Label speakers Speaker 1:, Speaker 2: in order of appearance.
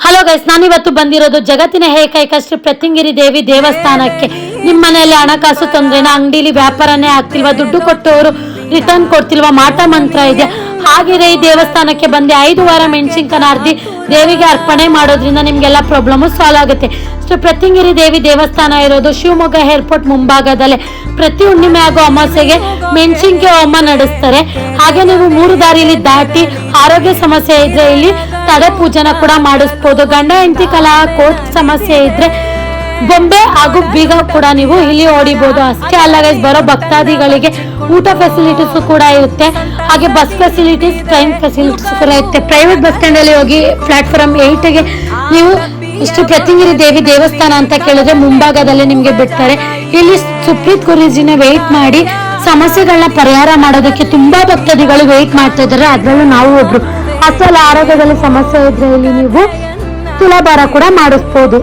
Speaker 1: Hello guys, ನಾನಿವತ್ತು ಬಂದಿರೋದು ಜಗತ್ತಿನ ಏಕೈಕ ಶ್ರೀ ಪ್ರತ್ಯಂಗಿರಿ ದೇವಿ ದೇವಸ್ಥಾನಕ್ಕೆ. ನಿಮ್ಮ ಮನೆಯಲ್ಲಿ ಹಣಕಾಸು ತೊಂದ್ರೆನ, ಅಂಗಡಿಲಿ ವ್ಯಾಪಾರನೇ ಆಗ್ತಿಲ್ವಾ, ದುಡ್ಡು ಕೊಟ್ಟವರು ರಿಟರ್ನ್ ಕೊಡ್ತಿಲ್ವಾ, ಮಾಟ ಮಂತ್ರ ಇದೆ, ಹಾಗಿದ್ರೆ ಈ ದೇವಸ್ಥಾನಕ್ಕೆ ಬಂದು 5 ವಾರ ಮೆಣಸಿನಕಾಯಿ ಅರ್ದಿ ದೇವಿಗೆ ಅರ್ಪಣೆ ಮಾಡೋದ್ರಿಂದ ನಿಮ್ಗೆಲ್ಲ ಪ್ರಾಬ್ಲಮ್ ಸಾಲ್ವ್ ಆಗುತ್ತೆ. ಶ್ರೀ ಪ್ರತ್ಯಂಗಿರಿ ದೇವಿ ದೇವಸ್ಥಾನ ಇರೋದು ಶಿವಮೊಗ್ಗ ಏರ್ಪೋರ್ಟ್ ಮುಂಭಾಗದಲ್ಲೇ. ಪ್ರತಿ ಹುಣ್ಣಿಮೆ ಹಾಗೂ ಅಮಾವಾಸ್ಯೆಗೆ ಮೆಣಸಿನಕಾಯಿ ಹೋಮ ನಡೆಸ್ತಾರೆ. ಹಾಗೆ ನೀವು 3 ದಾರಿಲಿ ದಾಟಿ ಆರೋಗ್ಯ ಸಮಸ್ಯೆ ಇದ್ರೆ ಇಲ್ಲಿ ತಡೆ ಪೂಜನ ಕೂಡ ಮಾಡಿಸ್ಬೋದು. ಗಂಡ ಹೆಂಡತಿ ಕಲಹ, ಕೋರ್ಟ್ ಸಮಸ್ಯೆ ಇದ್ರೆ ಗೊಂಬೆ ಹಾಗೂ ಬೀಗ ಕೂಡ ನೀವು ಇಲ್ಲಿ ಹೊಡಿಬಹುದು. ಅಷ್ಟೇ ಅಲ್ಲ ಗೈಸ್, ಬರೋ ಭಕ್ತಾದಿಗಳಿಗೆ ಊಟ ಫೆಸಿಲಿಟೀಸ್ ಕೂಡ ಇರುತ್ತೆ. ಹಾಗೆ ಬಸ್ ಫೆಸಿಲಿಟೀಸ್, ಟ್ರೈನ್ ಫೆಸಿಲಿಟೀಸ್ ಕೂಡ ಇರುತ್ತೆ. ಪ್ರೈವೇಟ್ ಬಸ್ ಸ್ಟ್ಯಾಂಡ್ ಅಲ್ಲಿ ಹೋಗಿ ಪ್ಲಾಟ್ಫಾರ್ಮ್ 8ಗೆ ನೀವು ಶ್ರೀ ಪ್ರತ್ಯಂಗಿರಿ ದೇವಿ ದೇವಸ್ಥಾನ ಅಂತ ಕೇಳಿದ್ರೆ ಮುಂಭಾಗದಲ್ಲಿ ನಿಮ್ಗೆ ಬಿಡ್ತಾರೆ. ಇಲ್ಲಿ ಸುಪ್ರೀತ್ ಗುರೂಜಿನ ವೇಟ್ ಮಾಡಿ ಸಮಸ್ಯೆಗಳನ್ನ ಪರಿಹಾರ ಮಾಡೋದಕ್ಕೆ ತುಂಬಾ ಭಕ್ತಾದಿಗಳು ವೇಟ್ ಮಾಡ್ತಾ ಇದ್ದಾರೆ. ಅದ್ರಲ್ಲೂ ನಾವು ಒಬ್ರು. ಅಷ್ಟೆಲ್ಲ ಆರೋಗ್ಯದಲ್ಲಿ ಸಮಸ್ಯೆ ಇದ್ರೆ ಇಲ್ಲಿ ನೀವು ತುಲಾಭಾರ ಕೂಡ ಮಾಡಿಸ್ಬೋದು.